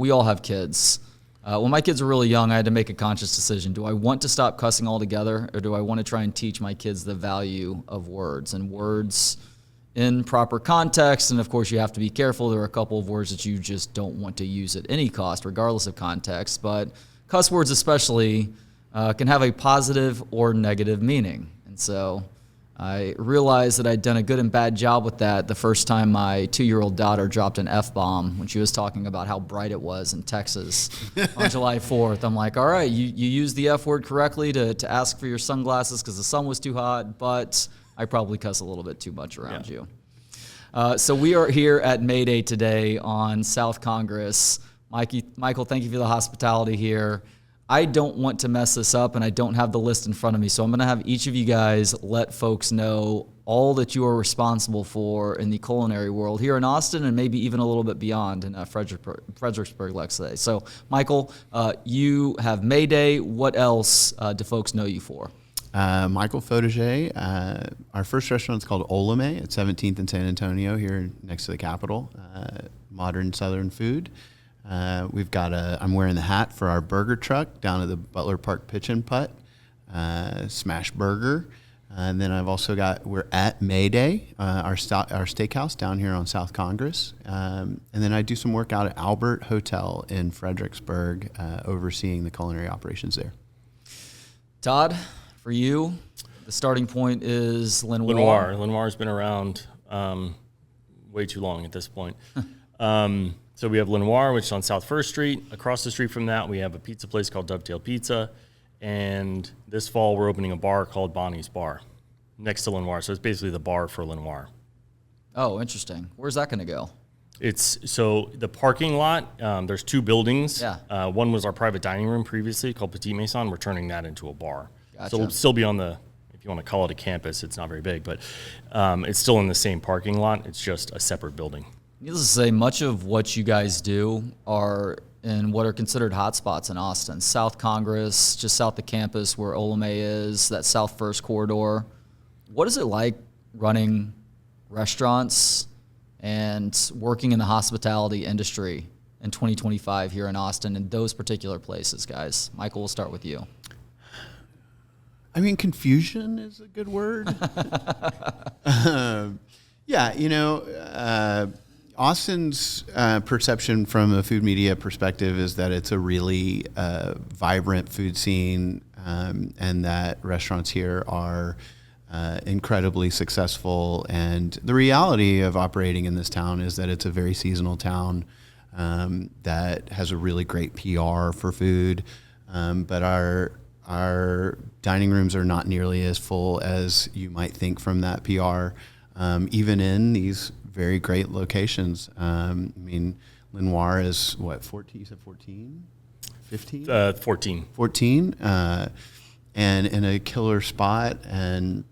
We all have kids. When my kids were really young, I had to make a conscious decision. Do I want to stop cussing altogether, or do I want to try and teach my kids the value of words and words in proper context? And of course, you have to be careful. There are a couple of words that you just don't want to use at any cost, regardless of context. But cuss words especially can have a positive or negative meaning. And so I realized that I'd done a good and bad job with that the first time my 2-year-old daughter dropped an F-bomb when she was talking about how bright it was in Texas on July 4th. I'm like, all right, you used the F word correctly to ask for your sunglasses because the sun was too hot, but I probably cuss a little bit too much around you. So we are here at Maie Day today on South Congress. Michael, thank you for the hospitality here. I don't want to mess this up, and I don't have the list in front of me, so I'm going to have each of you guys let folks know all that you are responsible for in the culinary world here in Austin and maybe even a little bit beyond in Fredericksburg, let's say. So, Michael, you have Maie Day. What else do folks know you for? Michael Fojtasek. Our first restaurant is called Olamaie at 17th and San Antonio here next to the Capitol. Modern Southern food. We've got I'm wearing the hat for our burger truck down at the Butler Park Pitch and Putt, Smash Burger. And then I've also we're at Maie Day, our steakhouse down here on South Congress. And then I do some work out at Albert Hotel in Fredericksburg, overseeing the culinary operations there. Todd, for you, the starting point is Lenoir. Lenoir's been around way too long at this point. So we have Lenoir, which is on South 1st Street. Across the street from that, we have a pizza place called Dovetail Pizza. And this fall, we're opening a bar called Bonnie's Bar next to Lenoir. So it's basically the bar for Lenoir. Oh, interesting. Where's that going to go? So the parking lot, there's 2 buildings. Yeah. One was our private dining room previously called Petit Maison. We're turning that into a bar. Gotcha. So it'll still be on if you want to call it a campus, it's not very big, but it's still in the same parking lot. It's just a separate building. Needless to say, much of what you guys do are in what are considered hotspots in Austin. South Congress, just south of campus where Olamaie is, that South First corridor. What is it like running restaurants and working in the hospitality industry in 2025 here in Austin in those particular places, guys? Michael, we'll start with you. I mean, confusion is a good word. Austin's perception from a food media perspective is that it's a really vibrant food scene, and that restaurants here are incredibly successful. And the reality of operating in this town is that it's a very seasonal town that has a really great PR for food, but our dining rooms are not nearly as full as you might think from that PR, even in these very great locations. I mean, Lenoir is what, 14? You said 14? 15? 14. 14, and in a killer spot, and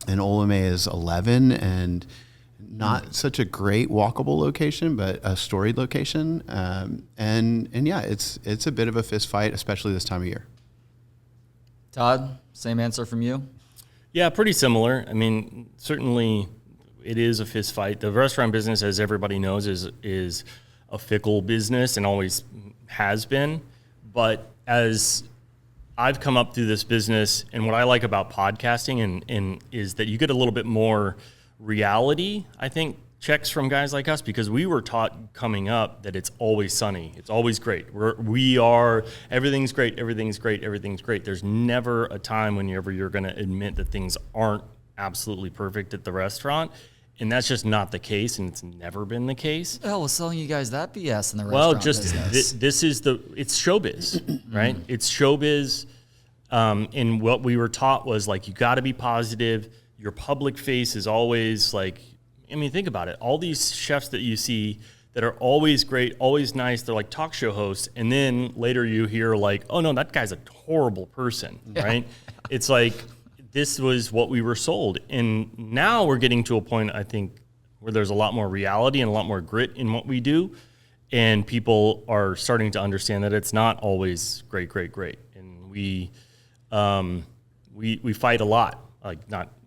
Olamaie is 11, and not such a great walkable location, but a storied location. And yeah, it's a bit of a fist fight, especially this time of year. Todd, same answer from you? Yeah, pretty similar. I mean, certainly it is a fist fight. The restaurant business, as everybody knows, is a fickle business and always has been. But as I've come up through this business, and what I like about podcasting and is that you get a little bit more reality, I think, checks from guys like us, because we were taught coming up that it's always sunny, it's always great. Everything's great, everything's great, everything's great. There's never a time whenever you're going to admit that things aren't absolutely perfect at the restaurant. And that's just not the case, and it's never been the case. Who the hell was selling you guys that BS in the restaurant business? It's showbiz, right? It's showbiz, and what we were taught was, like, you got to be positive. Your public face is always like, I mean, think about it. All these chefs that you see that are always great, always nice, they're like talk show hosts, and then later you hear like, oh no, that guy's a horrible person, right? It's like, this was what we were sold. And now we're getting to a point, I think, where there's a lot more reality and a lot more grit in what we do. And people are starting to understand that it's not always great, great, great. And we fight a lot.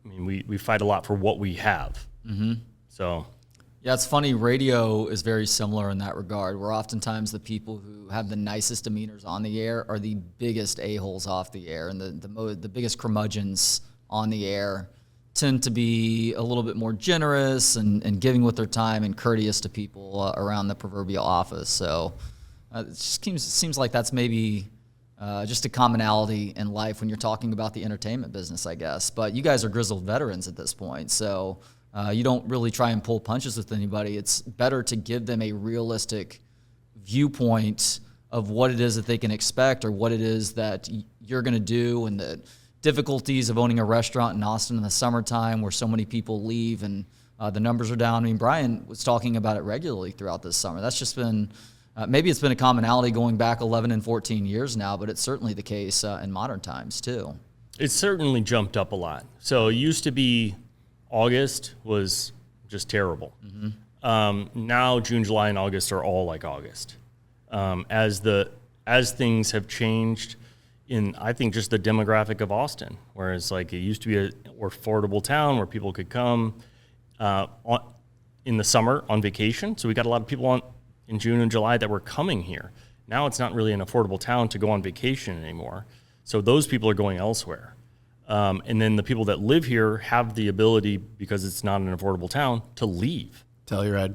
We fight a lot for what we have. Mm-hmm. So Yeah, it's funny. Radio is very similar in that regard, where oftentimes the people who have the nicest demeanors on the air are the biggest a-holes off the air, and the biggest curmudgeons on the air tend to be a little bit more generous and giving with their time and courteous to people around the proverbial office. So it just seems like that's maybe just a commonality in life when you're talking about the entertainment business, I guess. But you guys are grizzled veterans at this point, so you don't really try and pull punches with anybody. It's better to give them a realistic viewpoint of what it is that they can expect or what it is that you're going to do, and the difficulties of owning a restaurant in Austin in the summertime where so many people leave and the numbers are down. I mean, Brian was talking about it regularly throughout this summer. That's just been, maybe it's been a commonality going back 11 and 14 years now, but it's certainly the case in modern times too. It's certainly jumped up a lot. So it used to be August was just terrible. Now June, July, and August are all like August. As things have changed in, I think, just the demographic of Austin, whereas like it used to be a affordable town where people could come in the summer on vacation. So we got a lot of people in June and July that were coming here. Now it's not really an affordable town to go on vacation anymore. So those people are going elsewhere. And then the people that live here have the ability, because it's not an affordable town, to leave. Telluride.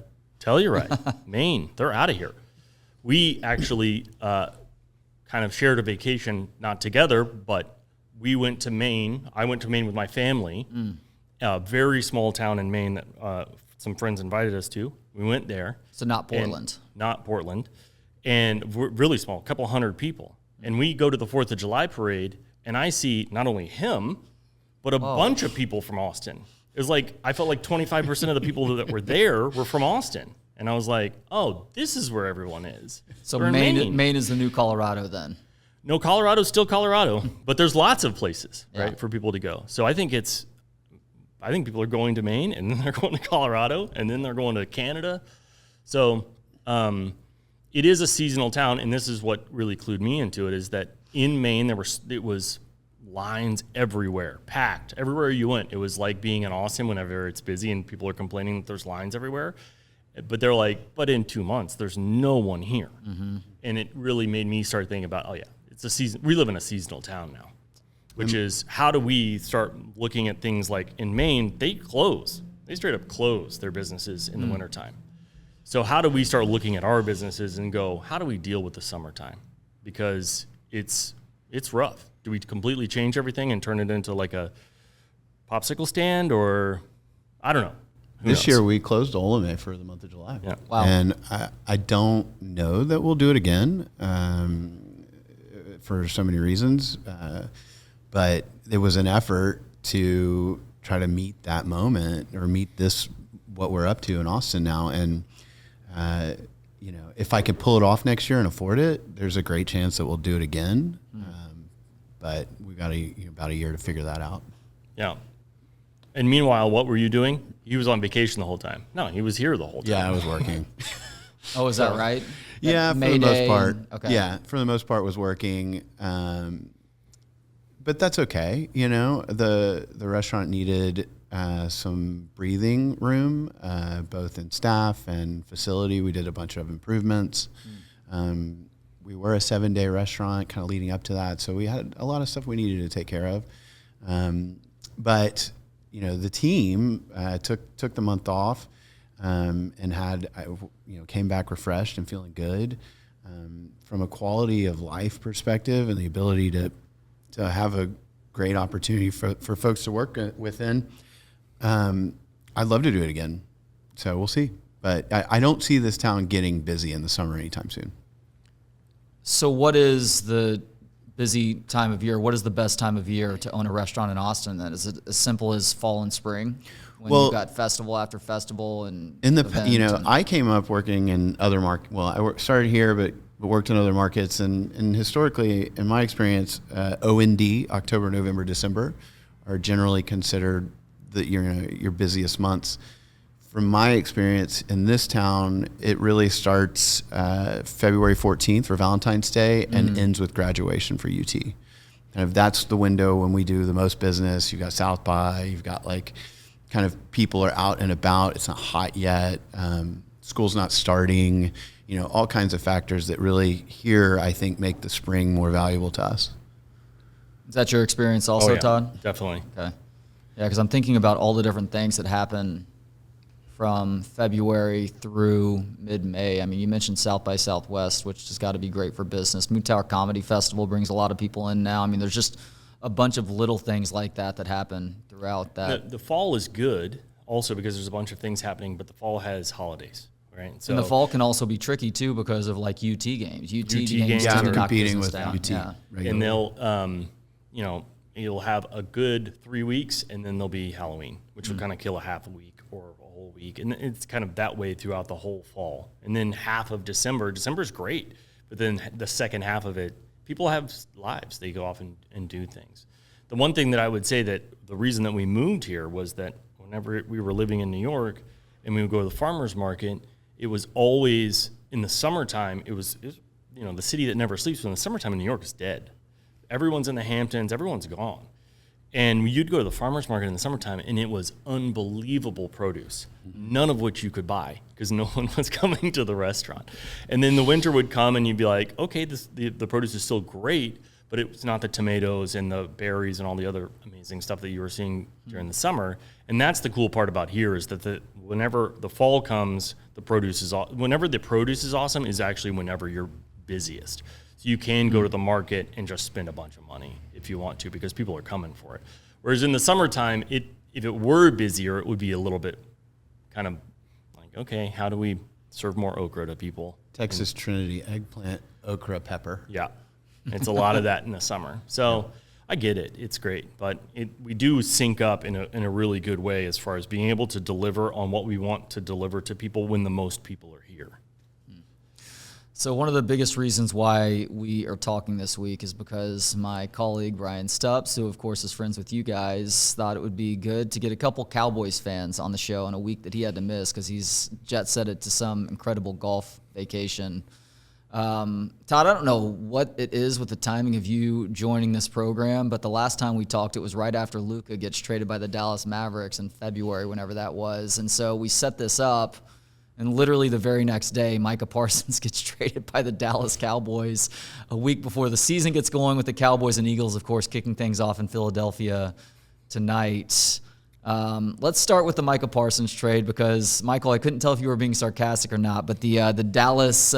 Maine, they're out of here. We actually kind of shared a vacation, not together, but we went to Maine. I went to Maine with my family, a very small town in Maine that some friends invited us to. We went there. So not Portland. Not Portland. And we're really small, a couple hundred people. And we go to the 4th of July parade, and I see not only him, but a bunch of people from Austin. It was like, I felt like 25% of the people that were there were from Austin. And I was like, oh, this is where everyone is. So Maine is the new Colorado then? No, Colorado's still Colorado, but there's lots of places, right, for people to go. So I think people are going to Maine, and then they're going to Colorado, and then they're going to Canada. So it is a seasonal town, and this is what really clued me into it, is that in Maine it was lines everywhere, packed. Everywhere you went, it was like being in Austin whenever it's busy and people are complaining that there's lines everywhere. But they're like, but in 2 months, there's no one here. And it really made me start thinking about, oh yeah, it's a season. We live in a seasonal town now, which is, how do we start looking at things like in Maine, they straight up close their businesses in the wintertime. So how do we start looking at our businesses and go, how do we deal with the summertime? Because it's rough. Do we completely change everything and turn it into like a popsicle stand, or I don't know. This year we closed Olamaie for the month of July. Yeah. Wow. And I don't know that we'll do it again for so many reasons. But there was an effort to try to meet that moment, or meet what we're up to in Austin now. And, if I could pull it off next year and afford it, there's a great chance that we'll do it again. But we got about a year to figure that out. Yeah. And meanwhile, what were you doing? He was on vacation the whole time. No, he was here the whole time. Yeah, I was working. Oh, is that right? Yeah, for Maie the most Day? part. Okay. Yeah, for the most part was working. But that's okay. The restaurant needed some breathing room, both in staff and facility. We did a bunch of improvements. We were a 7-day restaurant kind of leading up to that. So we had a lot of stuff we needed to take care of. But the team took the month off and came back refreshed and feeling good. From a quality of life perspective and the ability to have a great opportunity for folks to work within, I'd love to do it again. So we'll see. But I don't see this town getting busy in the summer anytime soon. So what is the busy time of year? What is the best time of year to own a restaurant in Austin then? Is it as simple as fall and spring, when you've got festival after festival and I came up working in other markets. Well, I started here, but worked in other markets, and historically, in my experience, OND, October, November, December, are generally considered your busiest months. From my experience in this town, it really starts February 14th for Valentine's Day and ends with graduation for UT. And if that's the window when we do the most business, you've got South by, you've got kind of people are out and about. It's not hot yet. School's not starting. All kinds of factors that really here, I think, make the spring more valuable to us. Is that your experience also, Todd? Definitely. Okay. Yeah, because I'm thinking about all the different things that happen from February through mid-May. I mean, you mentioned South by Southwest, which has got to be great for business. Moon Tower Comedy Festival brings a lot of people in now. I mean, there's just a bunch of little things like that happen throughout that. The fall is good also because there's a bunch of things happening, but the fall has holidays, right? So, and the fall can also be tricky, too, because of, like, UT games. UT games. Yeah, I'm competing with UT. Yeah. And they'll, you'll have a good 3 weeks, and then there'll be Halloween, which will kind of kill a half a week or a whole week. And it's kind of that way throughout the whole fall. And then half of December's great, but then the second half of it, people have lives. They go off and do things. The one thing that I would say that the reason that we moved here was that whenever we were living in New York and we would go to the farmer's market, it was always in the summertime. It was the city that never sleeps. But in the summertime in New York is dead. Everyone's in the Hamptons. Everyone's gone. And you'd go to the farmer's market in the summertime, and it was unbelievable produce, none of which you could buy because no one was coming to the restaurant. And then the winter would come, and you'd be like, okay, the produce is still great, but it's not the tomatoes and the berries and all the other amazing stuff that you were seeing during the summer. And that's the cool part about here is that whenever the fall comes, whenever the produce is awesome is actually whenever you're busiest. So you can go to the market and just spend a bunch of money if you want to because people are coming for it. Whereas in the summertime, if it were busier, it would be a little bit kind of like, okay, how do we serve more okra to people? Texas Trinity eggplant, okra, pepper. Yeah, it's a lot of that in the summer. So I get it. It's great. But we do sync up in a really good way as far as being able to deliver on what we want to deliver to people when the most people are here. So one of the biggest reasons why we are talking this week is because my colleague, Brian Stubbs, who of course is friends with you guys, thought it would be good to get a couple Cowboys fans on the show in a week that he had to miss because he's jet-setted to some incredible golf vacation. Todd, I don't know what it is with the timing of you joining this program, but the last time we talked, it was right after Luka gets traded by the Dallas Mavericks in February, whenever that was. And so we set this up. And literally the very next day, Micah Parsons gets traded by the Dallas Cowboys a week before the season gets going with the Cowboys and Eagles, of course, kicking things off in Philadelphia tonight. Let's start with the Micah Parsons trade because, Michael, I couldn't tell if you were being sarcastic or not, but the Dallas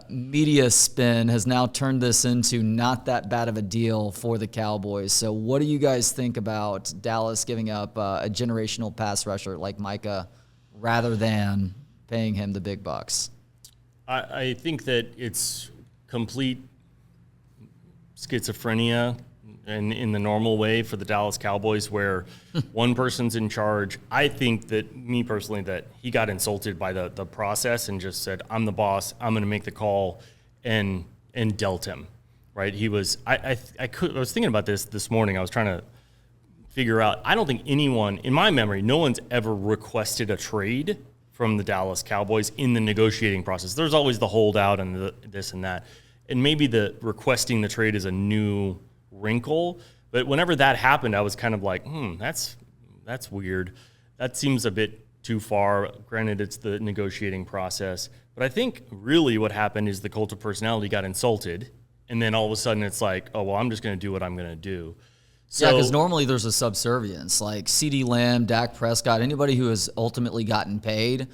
media spin has now turned this into not that bad of a deal for the Cowboys. So what do you guys think about Dallas giving up a generational pass rusher like Micah rather than paying him the big bucks? I think that it's complete schizophrenia and in the normal way for the Dallas Cowboys where one person's in charge. I think that, me personally, that he got insulted by the process and just said, I'm the boss, I'm going to make the call, and dealt him, right? He was, I was thinking about this morning. I was trying to figure out, I don't think anyone, in my memory, no one's ever requested a trade from the Dallas Cowboys in the negotiating process. There's always the holdout and this and that. And maybe the requesting the trade is a new wrinkle. But whenever that happened, I was kind of like, that's weird. That seems a bit too far. Granted, it's the negotiating process. But I think really what happened is the cult of personality got insulted. And then all of a sudden it's like, oh, well, I'm just going to do what I'm going to do. So, yeah, because normally there's a subservience. Like CeeDee Lamb, Dak Prescott, anybody who has ultimately gotten paid,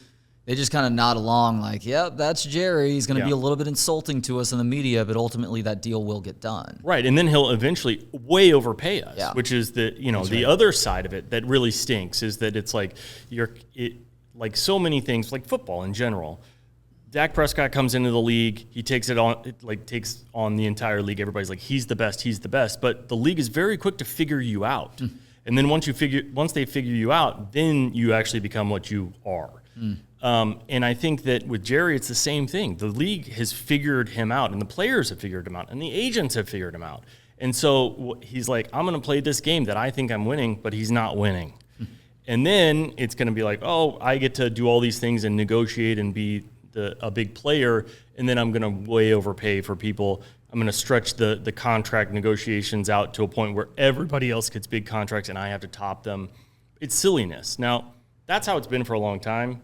they just kind of nod along like, yep, that's Jerry. He's going to be a little bit insulting to us in the media, but ultimately that deal will get done. Right, and then he'll eventually way overpay us, which is the other side of it that really stinks is that it's like like so many things, like football in general. Dak Prescott comes into the league. He takes on the entire league. Everybody's like, he's the best. But the league is very quick to figure you out. And then once they figure you out, then you actually become what you are. And I think that with Jerry, it's the same thing. The league has figured him out, and the players have figured him out, and the agents have figured him out. And so he's like, I'm going to play this game that I think I'm winning, but he's not winning. And then it's going to be like, oh, I get to do all these things and negotiate and be a big player, and then I'm going to way overpay for people. I'm going to stretch the contract negotiations out to a point where everybody else gets big contracts and I have to top them. it's silliness. Now, that's how it's been for a long time.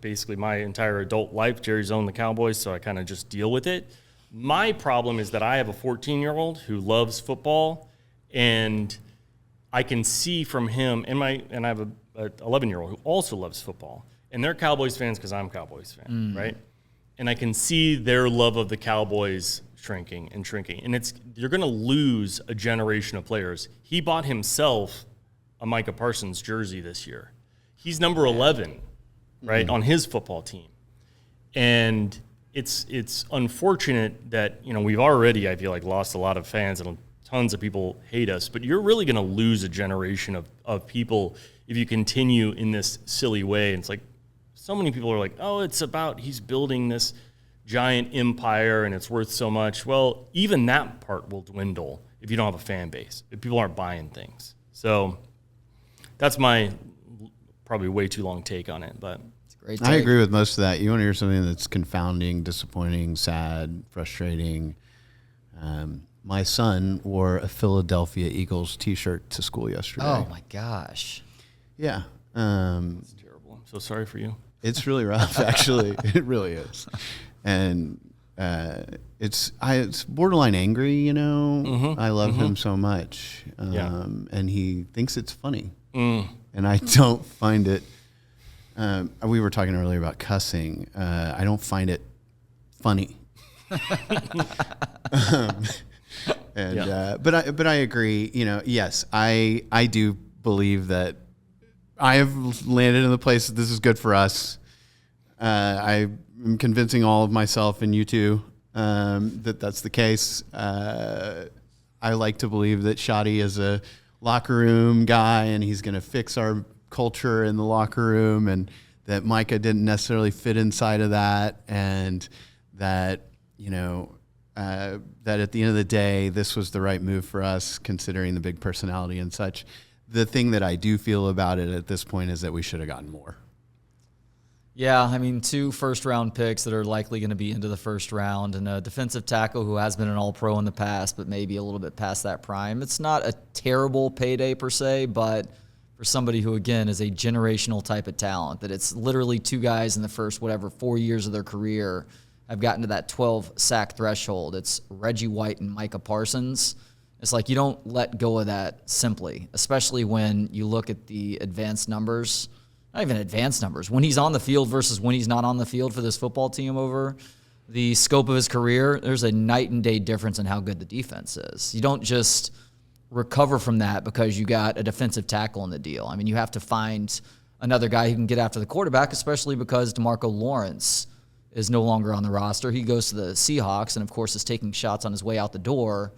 Basically, my entire adult life, Jerry's owned the Cowboys, so I kind of just deal with it. My problem is that I have a 14-year-old who loves football, and I can see from him, and I have a 11-year-old who also loves football, and they're Cowboys fans because I'm a Cowboys fan, right? And I can see their love of the Cowboys shrinking, and you're going to lose a generation of players. He bought himself a Micah Parsons jersey this year. He's number 11, right, on his football team. And it's unfortunate that, we've already, I feel like, lost a lot of fans and tons of people hate us, but you're really going to lose a generation of people if you continue in this silly way. And it's like, so many people are like, oh, it's about he's building this giant empire and it's worth so much. Well, even that part will dwindle if you don't have a fan base, if people aren't buying things. So that's my probably way too long take on it, but it's a great take. I agree with most of that. You want to hear something that's confounding, disappointing, sad, frustrating. My son wore a Philadelphia Eagles T-shirt to school yesterday. Oh my gosh. Yeah. it's terrible. I'm so sorry for you. It's really rough, actually. It really is. And it's borderline angry, I love him so much. And he thinks it's funny. And I don't find it, we were talking earlier about cussing. I don't find it funny. But I agree, yes, I do believe that I have landed in the place that this is good for us. I am convincing all of myself and you too that that's the case. I like to believe that Shadi is a locker room guy and he's going to fix our culture in the locker room, and that Micah didn't necessarily fit inside of that, and that, that at the end of the day, this was the right move for us considering the big personality and such. The thing that I do feel about it at this point is that we should have gotten more. Yeah, I mean, 2 first-round picks that are likely going to be into the first round, and a defensive tackle who has been an all-pro in the past, but maybe a little bit past that prime. It's not a terrible payday per se, but for somebody who, again, is a generational type of talent, that it's literally 2 guys in the first, 4 years of their career have gotten to that 12-sack threshold. It's Reggie White and Micah Parsons. It's like you don't let go of that simply, especially when you look at the advanced numbers. Not even advanced numbers. When he's on the field versus when he's not on the field for this football team over the scope of his career, there's a night and day difference in how good the defense is. You don't just recover from that because you got a defensive tackle in the deal. I mean, you have to find another guy who can get after the quarterback, especially because DeMarco Lawrence is no longer on the roster. He goes to the Seahawks and, of course, is taking shots on his way out the door.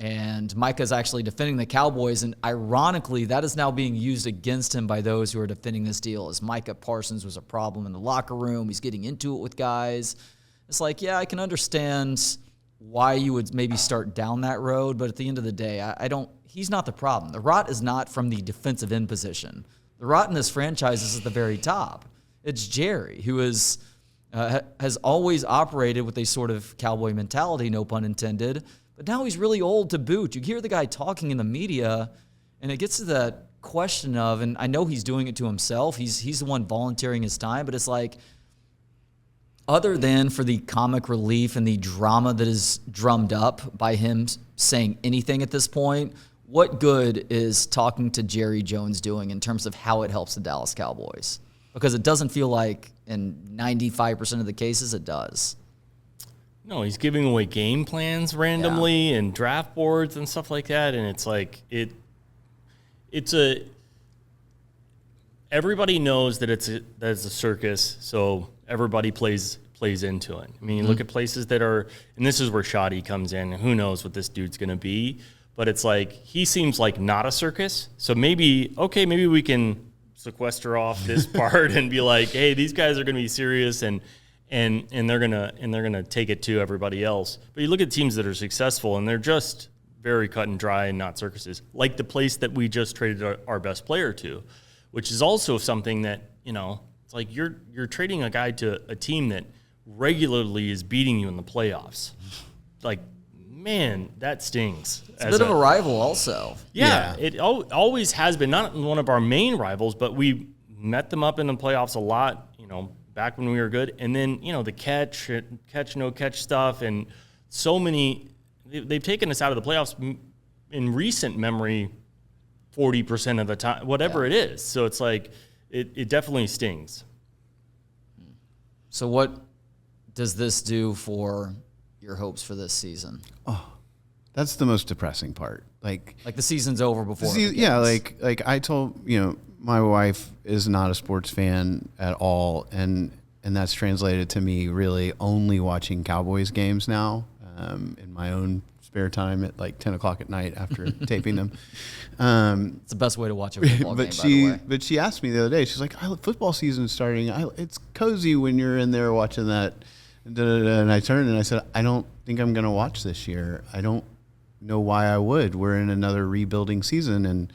And Micah's actually defending the Cowboys, and ironically, that is now being used against him by those who are defending this deal, as Micah Parsons was a problem in the locker room. He's getting into it with guys. It's like, yeah, I can understand why you would maybe start down that road, but at the end of the day, he's not the problem. The rot is not from the defensive end position. The rot in this franchise is at the very top. It's Jerry, who has always operated with a sort of cowboy mentality, no pun intended. But now he's really old to boot. You hear the guy talking in the media, and it gets to that question of, and I know he's doing it to himself. He's the one volunteering his time, but it's like, other than for the comic relief and the drama that is drummed up by him saying anything at this point, what good is talking to Jerry Jones doing in terms of how it helps the Dallas Cowboys? Because it doesn't feel like in 95% of the cases it does. No, he's giving away game plans randomly and draft boards and stuff like that, and it's like everybody knows that it's a circus, so everybody plays into it. I mean, you look at places that are, and this is where Shadi comes in, and who knows what this dude's going to be, but it's like he seems like not a circus, so maybe we can sequester off this part and be like, hey, these guys are going to be serious and they're gonna take it to everybody else. But you look at teams that are successful and they're just very cut and dry and not circuses, like the place that we just traded our best player to, which is also something that, it's like you're trading a guy to a team that regularly is beating you in the playoffs. Like, man, that stings. It's a bit of a rival also. Yeah, it always has been. Not one of our main rivals, but we met them up in the playoffs a lot, back when we were good. And then, the catch, no catch stuff, and so many, they've taken us out of the playoffs in recent memory 40% of the time, whatever it is. So it's like, it definitely stings. So what does this do for your hopes for this season? Oh, that's the most depressing part. Like the season's over before. Like I told, my wife is not a sports fan at all. And that's translated to me really only watching Cowboys games now, in my own spare time at like 10 o'clock at night after taping them. It's the best way to watch a football game, by the way. But she asked me the other day, she's like, football season's starting. It's cozy when you're in there watching that. And I turned and I said, I don't think I'm going to watch this year. I don't know why I would. We're in another rebuilding season, and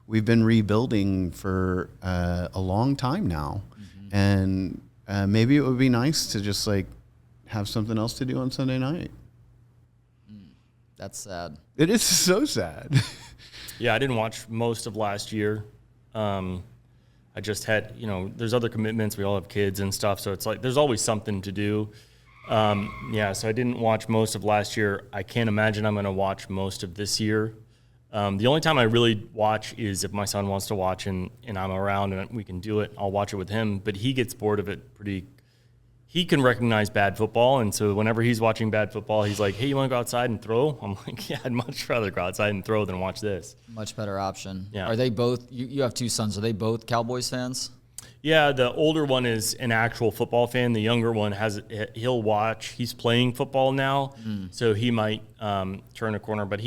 we've been rebuilding for a long time now. Mm-hmm. And maybe it would be nice to just like have something else to do on Sunday night. That's sad. It is so sad. Yeah, I didn't watch most of last year. I just had, there's other commitments. We all have kids and stuff, so it's like there's always something to do. So I didn't watch most of last year. I can't imagine I'm going to watch most of this year. The only time I really watch is if my son wants to watch and I'm around and we can do it, I'll watch it with him. But he gets bored of it he can recognize bad football. And so whenever he's watching bad football, he's like, hey, you want to go outside and throw? I'm like, yeah, I'd much rather go outside and throw than watch this. Much better option. Yeah. Are they both, you have two sons, are they both Cowboys fans? Yeah, the older one is an actual football fan. The younger one he'll watch. He's playing football now, so he might turn a corner. But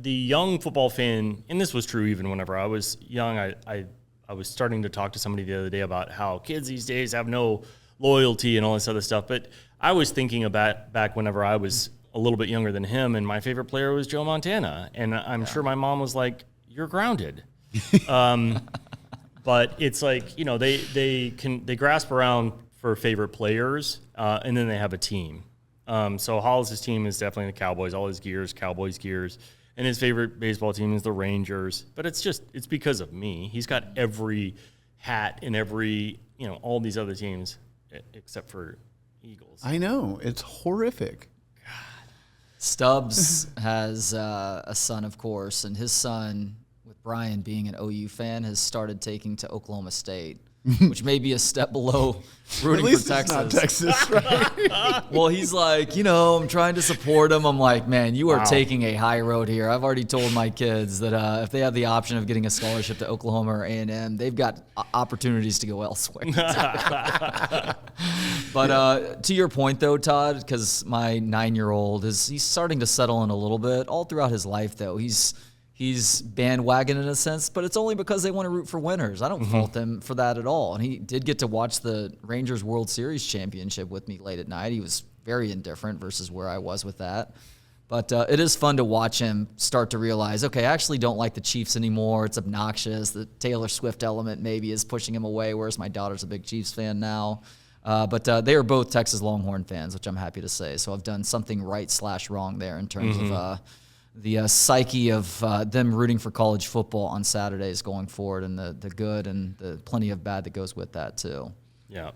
the young football fan, and this was true even whenever I was young. I was starting to talk to somebody the other day about how kids these days have no loyalty and all this other stuff. But I was thinking about back whenever I was a little bit younger than him, and my favorite player was Joe Montana, and I'm sure my mom was like, "You're grounded." But it's like, they grasp around for favorite players, and then they have a team. So Hollis' team is definitely the Cowboys, all his gears, Cowboys gears. And his favorite baseball team is the Rangers. But it's because of me. He's got every hat in every, all these other teams except for Eagles. I know. It's horrific. Stubbs has a son, of course, and his son, with Brian being an OU fan, has started taking to Oklahoma State, which may be a step below rooting At least for Texas. It's not Texas, right? Well, he's like, I'm trying to support him. I'm like, man, you are taking a high road here. I've already told my kids that if they have the option of getting a scholarship to Oklahoma or A&M, they've got opportunities to go elsewhere. But to your point, though, Todd, because my 9-year-old he's starting to settle in a little bit. All throughout his life, though, he's bandwagon in a sense, but it's only because they want to root for winners. I don't fault him for that at all. And he did get to watch the Rangers World Series championship with me late at night. He was very indifferent versus where I was with that. But it is fun to watch him start to realize, okay, I actually don't like the Chiefs anymore. It's obnoxious. The Taylor Swift element maybe is pushing him away, whereas my daughter's a big Chiefs fan now. But they are both Texas Longhorn fans, which I'm happy to say. So I've done something right/wrong there in terms of the psyche of them rooting for college football on Saturdays going forward, and the good and the plenty of bad that goes with that too. Yeah.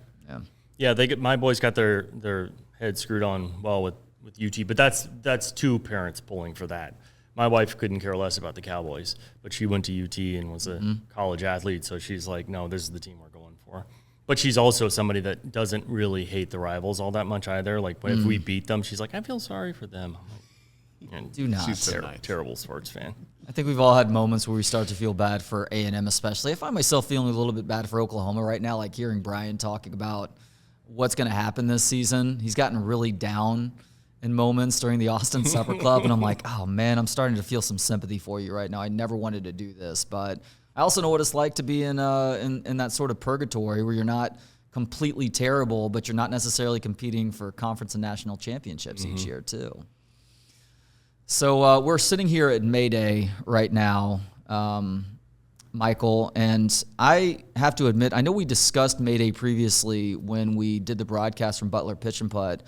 My boys got their heads screwed on well with UT, but that's two parents pulling for that. My wife couldn't care less about the Cowboys, but she went to UT and was a college athlete, so she's like, no, this is the team we're going for. But she's also somebody that doesn't really hate the rivals all that much either. Like, if we beat them, she's like, I feel sorry for them. I'm like, And do not. She's so nice. Terrible sports fan. I think we've all had moments where we start to feel bad for A&M especially. I find myself feeling a little bit bad for Oklahoma right now, like hearing Brian talking about what's going to happen this season. He's gotten really down in moments during the Austin Supper Club, and I'm like, oh, man, I'm starting to feel some sympathy for you right now. I never wanted to do this, but I also know what it's like to be in that sort of purgatory where you're not completely terrible, but you're not necessarily competing for conference and national championships each year too. So we're sitting here at Maie Day right now, Michael, and I have to admit, I know we discussed Maie Day previously when we did the broadcast from Butler Pitch and Putt.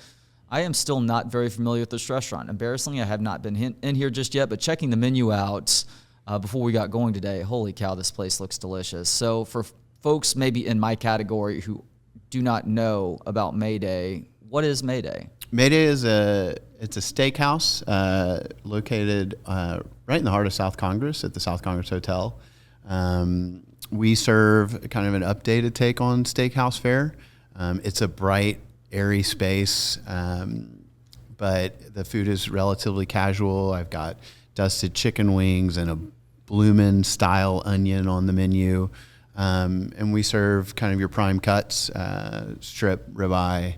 I am still not very familiar with this restaurant. Embarrassingly, I have not been in here just yet, but checking the menu out before we got going today, holy cow, this place looks delicious. So for folks maybe in my category who do not know about Maie Day, what is Maie Day? Maie Day is it's a steakhouse located right in the heart of South Congress at the South Congress Hotel. We serve kind of an updated take on steakhouse fare. It's a bright, airy space, but the food is relatively casual. I've got dusted chicken wings and a bloomin' style onion on the menu. And we serve kind of your prime cuts, strip, ribeye,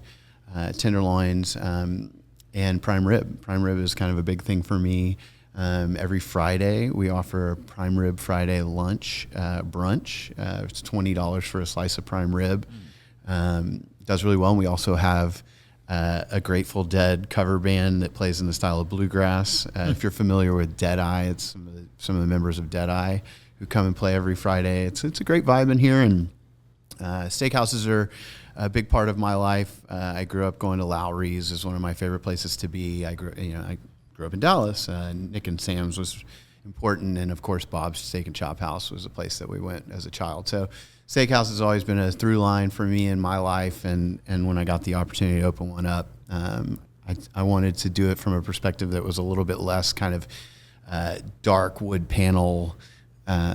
tenderloins, and prime rib. Prime rib is kind of a big thing for me. Every Friday, we offer a Prime Rib Friday lunch brunch. It's $20 for a slice of prime rib. Does really well. And we also have a Grateful Dead cover band that plays in the style of bluegrass. If you're familiar with Deadeye, it's some of the members of Deadeye who come and play every Friday. It's a great vibe in here, and steakhouses are a big part of my life. I grew up going to Lowry's is one of my favorite places to be. I grew up in Dallas. Nick and Sam's was important, and of course Bob's Steak and Chop House was a place that we went as a child. So steakhouse has always been a through line for me in my life, and when I got the opportunity to open one up, I wanted to do it from a perspective that was a little bit less kind of dark wood panel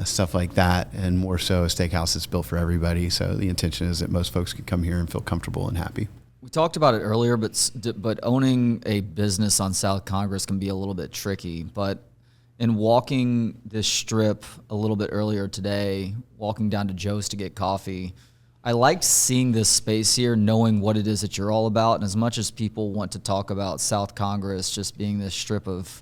stuff like that, and more so a steakhouse that's built for everybody. So the intention is that most folks can come here and feel comfortable and happy. We talked about it earlier, but owning a business on South Congress can be a little bit tricky. But in walking this strip a little bit earlier today, walking down to Joe's to get coffee, I liked seeing this space here, knowing what it is that you're all about. And as much as people want to talk about South Congress just being this strip of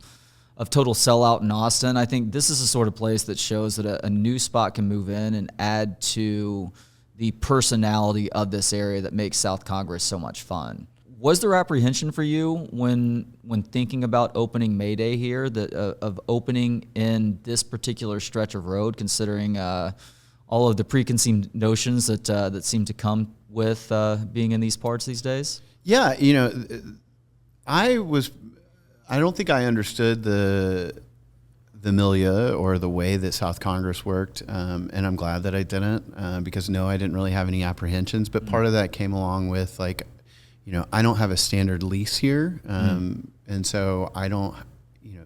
total sellout in Austin, I think this is the sort of place that shows that a new spot can move in and add to the personality of this area that makes South Congress so much fun. Was there apprehension for you when thinking about opening Maie Day here, of opening in this particular stretch of road, considering all of the preconceived notions that seem to come with being in these parts these days? Yeah, I don't think I understood the milieu or the way that South Congress worked, and I'm glad that I didn't, because I didn't really have any apprehensions. But part of that came along with I don't have a standard lease here, and so I don't.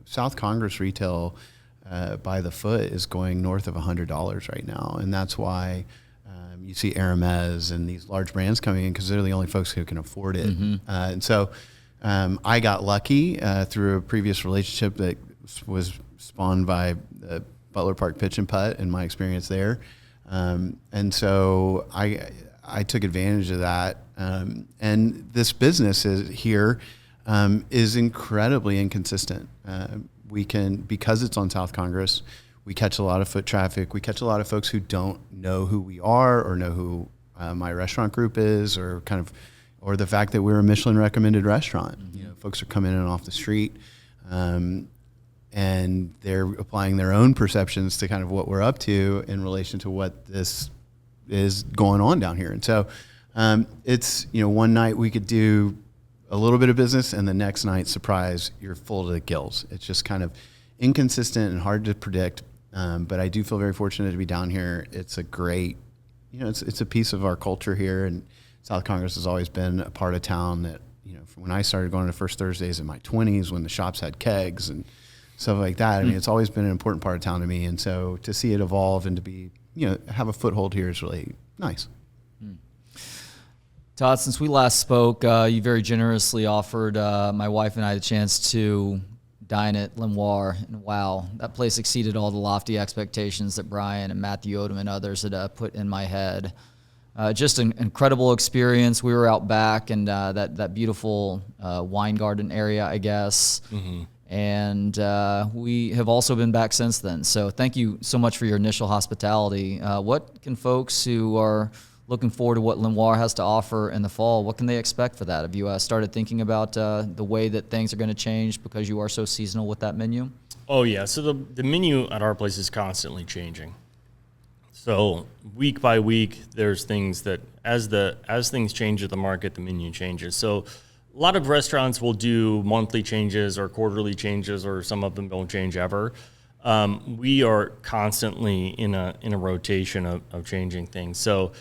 South Congress retail by the foot is going north of $100 right now, and that's why you see Hermes and these large brands coming in, because they're the only folks who can afford it. And so I got lucky through a previous relationship that was spawned by the Butler Park Pitch and Putt and my experience there. And so I took advantage of that. And this business is incredibly inconsistent. Because it's on South Congress, we catch a lot of foot traffic. We catch a lot of folks who don't know who we are or know who my restaurant group is, or or the fact that we're a Michelin recommended restaurant. Folks are coming in off the street, and they're applying their own perceptions to kind of what we're up to in relation to what this is going on down here. And so it's, one night we could do a little bit of business, and the next night, surprise, you're full to the gills. It's just kind of inconsistent and hard to predict. But I do feel very fortunate to be down here. It's a great, it's a piece of our culture here, and South Congress has always been a part of town that, from when I started going to First Thursdays in my 20s, when the shops had kegs and stuff like that. I mean, it's always been an important part of town to me. And so to see it evolve and to be, have a foothold here is really nice. Todd, since we last spoke, you very generously offered my wife and I the chance to dine at Lenoir. And wow, that place exceeded all the lofty expectations that Brian and Matthew Odom and others had put in my head. Just an incredible experience. We were out back and that beautiful wine garden area, I guess. Mm-hmm. And we have also been back since then. So thank you so much for your initial hospitality. What can folks who are looking forward to what Lenoir has to offer in the fall, what can they expect for that? Have you started thinking about the way that things are going to change because you are so seasonal with that menu? Oh, yeah. So the menu at our place is constantly changing. So week by week, there's things that as things change at the market, the menu changes. So a lot of restaurants will do monthly changes or quarterly changes, or some of them don't change ever. We are constantly in a rotation of changing things. So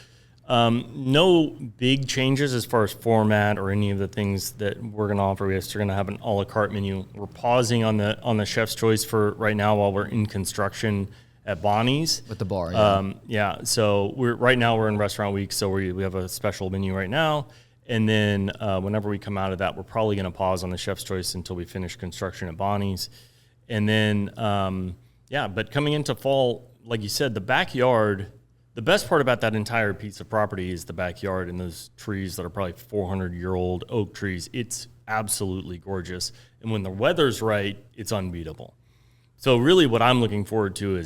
no big changes as far as format or any of the things that we're going to offer. We're going to have an a la carte menu. We're pausing on the chef's choice for right now while we're in construction at Bonnie's With the bar, yeah. So right now we're in restaurant week, so we have a special menu right now. And then whenever we come out of that, we're probably going to pause on the chef's choice until we finish construction at Bonnie's. And then, but coming into fall, like you said, the backyard, the best part about that entire piece of property is the backyard and those trees that are probably 400-year-old oak trees. It's absolutely gorgeous. And when the weather's right, it's unbeatable. So really what I'm looking forward to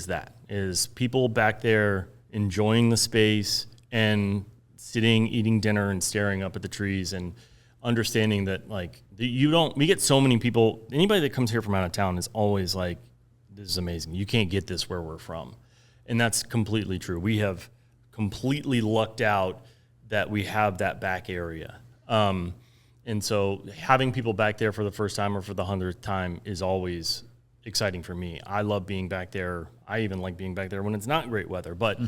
is people back there enjoying the space and sitting, eating dinner, and staring up at the trees, and understanding that, like, we get so many people, anybody that comes here from out of town is always like, this is amazing. You can't get this where we're from. And that's completely true. We have completely lucked out that we have that back area. And so having people back there for the first time or for the 100th time is always exciting for me. I love being back there. I even like being back there when it's not great weather, but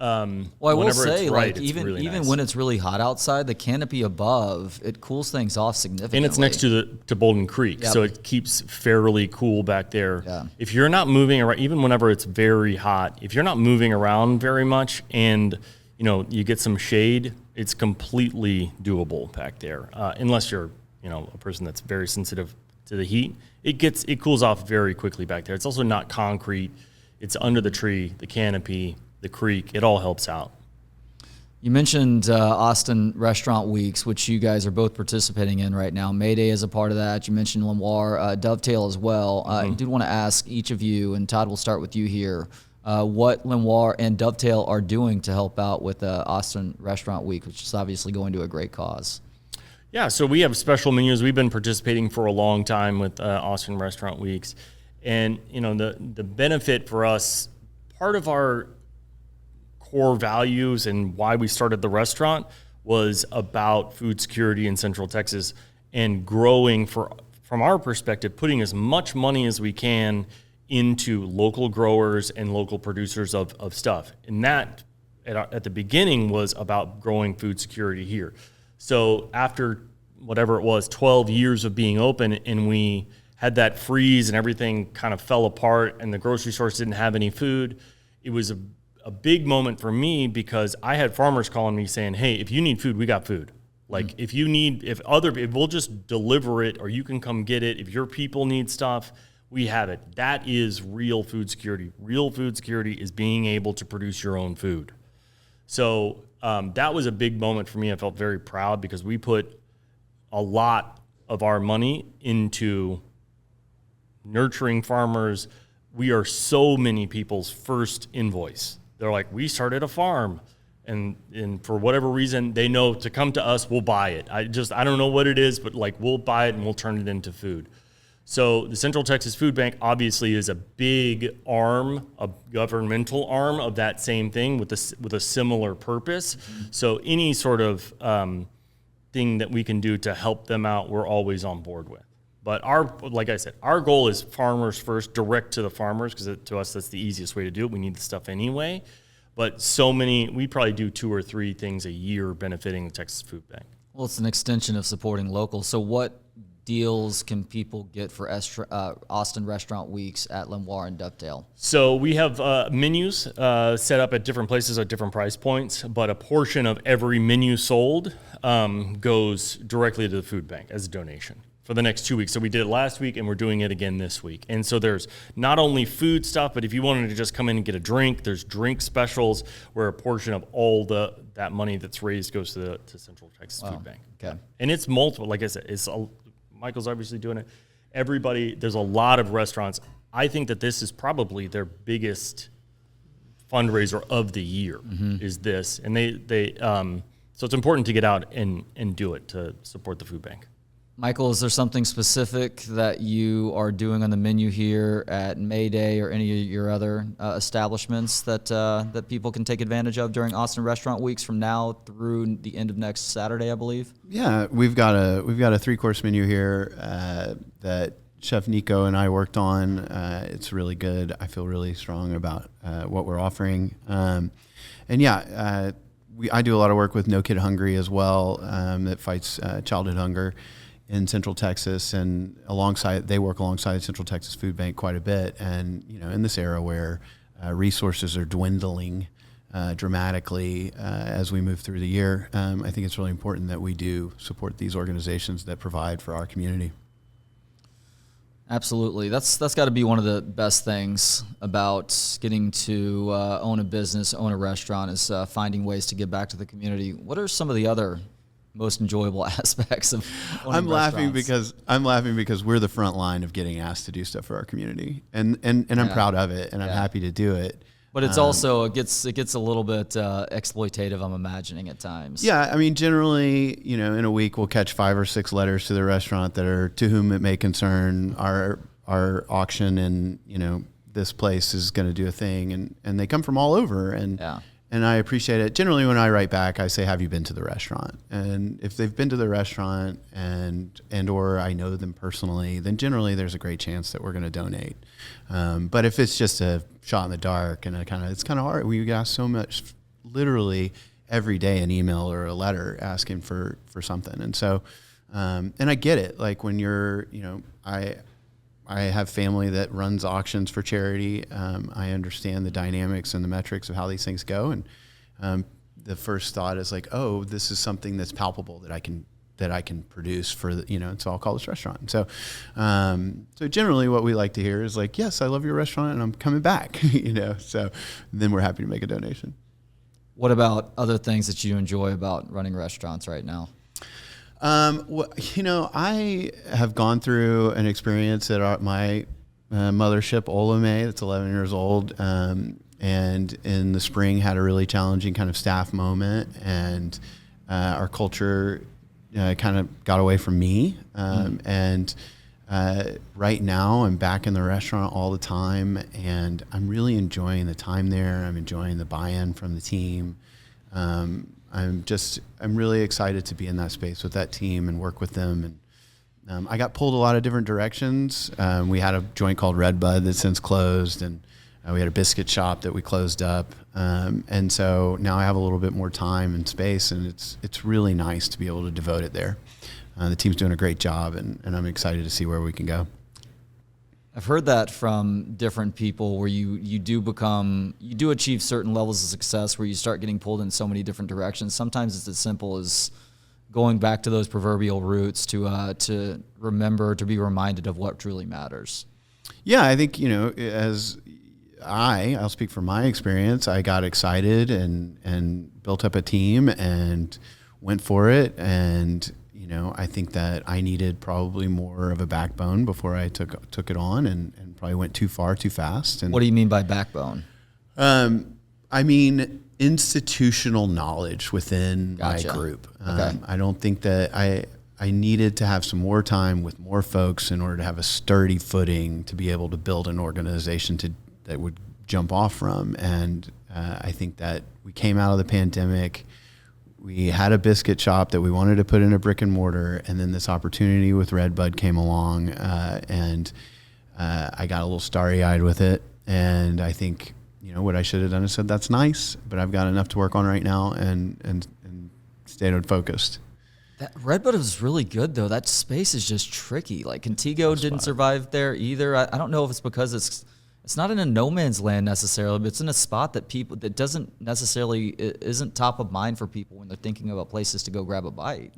well, I will say, it's right, like, even really nice. when it's really hot outside, the canopy above, it cools things off significantly. And it's next to Bolden Creek, Yep. so it keeps fairly cool back there. Yeah. If you're not moving around, even whenever it's very hot, if you're not moving around very much and you get some shade, it's completely doable back there. Unless you're a person that's very sensitive to the heat, it cools off very quickly back there. It's also not concrete. It's under the tree, the canopy, the creek. It all helps out. You mentioned Austin Restaurant Weeks, which you guys are both participating in right now. Maie Day is a part of that. You mentioned Lenoir, Dovetail as well. I do want to ask each of you, and Todd, we'll start with you here, what Lenoir and Dovetail are doing to help out with Austin Restaurant Week, which is obviously going to a great cause. Yeah, so we have special menus. We've been participating for a long time with Austin Restaurant Weeks. And, the benefit for us, part of our core values and why we started the restaurant was about food security in Central Texas and growing, from our perspective, putting as much money as we can into local growers and local producers of stuff. And that, at the beginning, was about growing food security here. So after whatever it was, 12 years of being open, and we had that freeze and everything kind of fell apart and the grocery stores didn't have any food, it was a big moment for me, because I had farmers calling me saying, hey, if you need food, we got food. Like, if we'll just deliver it, or you can come get it. If your people need stuff, we have it. That is real food security. Real food security is being able to produce your own food. So that was a big moment for me. I felt very proud, because we put a lot of our money into nurturing farmers. We are so many people's first invoice. They're like, we started a farm, and for whatever reason, they know to come to us, we'll buy it. I don't know what it is, but like, we'll buy it and we'll turn it into food. So the Central Texas Food Bank obviously is a big arm, a governmental arm of that same thing with a similar purpose. So any sort of thing that we can do to help them out, we're always on board with. But like I said, our goal is farmers first, direct to the farmers, because to us, that's the easiest way to do it. We need the stuff anyway. But we probably do 2 or 3 things a year benefiting the Texas Food Bank. Well, it's an extension of supporting local. So what deals can people get for Austin Restaurant Weeks at Lenoir and Dovetail? So we have menus set up at different places at different price points, but a portion of every menu sold goes directly to the food bank as a donation for the next 2 weeks. So we did it last week, and we're doing it again this week. And so there's not only food stuff, but if you wanted to just come in and get a drink, there's drink specials where a portion of all that money that's raised goes to Central Texas Food Bank. Okay. And it's multiple. Like I said, Michael's obviously doing it. There's a lot of restaurants. I think that this is probably their biggest fundraiser of the year, is this. And so it's important to get out and do it to support the food bank. Michael, is there something specific that you are doing on the menu here at Maie Day or any of your other establishments that people can take advantage of during Austin Restaurant Weeks from now through the end of next Saturday, I believe? Yeah, we've got a 3-course menu here that Chef Nico and I worked on. It's really good. I feel really strong about what we're offering. I do a lot of work with No Kid Hungry as well, that fights childhood hunger in Central Texas, and they work alongside the Central Texas Food Bank quite a bit. And in this era where resources are dwindling dramatically as we move through the year, I think it's really important that we do support these organizations that provide for our community. Absolutely. That's got to be one of the best things about getting to own a business, own a restaurant, is finding ways to give back to the community. What are some of the other most enjoyable aspects of owning I'm laughing restaurants? because we're the front line of getting asked to do stuff for our community, and I'm proud of it, and I'm happy to do it. But it's also it gets a little bit exploitative, I'm imagining, at times. Yeah, I mean, generally, in a week we'll catch 5 or 6 letters to the restaurant that are to whom it may concern our auction, and this place is going to do a thing, and they come from all over, and I appreciate it. Generally, when I write back, I say, "Have you been to the restaurant?" And if they've been to the restaurant and or I know them personally, then generally there's a great chance that we're going to donate. But if it's just a shot in the dark and it's kind of hard. We get so much, literally every day, an email or a letter asking for something, and so and I get it. Like when you're, I have family that runs auctions for charity. I understand the dynamics and the metrics of how these things go. And the first thought is like, oh, this is something that's palpable that I can produce for so I'll call this restaurant. So generally what we like to hear is like, yes, I love your restaurant and I'm coming back, so then we're happy to make a donation. What about other things that you enjoy about running restaurants right now? I have gone through an experience at my mothership, Olamaie, that's 11 years old, and in the spring had a really challenging kind of staff moment, and our culture kind of got away from me. And right now I'm back in the restaurant all the time, and I'm really enjoying the time there. I'm enjoying the buy-in from the team. I'm really excited to be in that space with that team and work with them. And I got pulled a lot of different directions. We had a joint called Red Bud that's since closed, and we had a biscuit shop that we closed up. And so now I have a little bit more time and space, and it's really nice to be able to devote it there. The team's doing a great job, and I'm excited to see where we can go. I've heard that from different people where you do achieve certain levels of success where you start getting pulled in so many different directions. Sometimes it's as simple as going back to those proverbial roots to remember, to be reminded of what truly matters. Yeah, I think, as I'll speak from my experience, I got excited and built up a team and went for it, and I think that I needed probably more of a backbone before I took it on, and probably went too far too fast. And what do you mean by backbone? I mean institutional knowledge within Gotcha. my group. Okay. I don't think that I needed to have some more time with more folks in order to have a sturdy footing to be able to build an organization that would jump off from. And I think that we came out of the pandemic. We had a biscuit shop that we wanted to put in a brick and mortar, and then this opportunity with Red Bud came along, and I got a little starry-eyed with it. And I think, what I should have done is said, that's nice, but I've got enough to work on right now, and stayed focused. That Red Bud is really good, though. That space is just tricky. Like Contigo didn't survive there either. I don't know if it's because it's not in a no man's land necessarily, but it's in a spot that isn't top of mind for people when they're thinking about places to go grab a bite.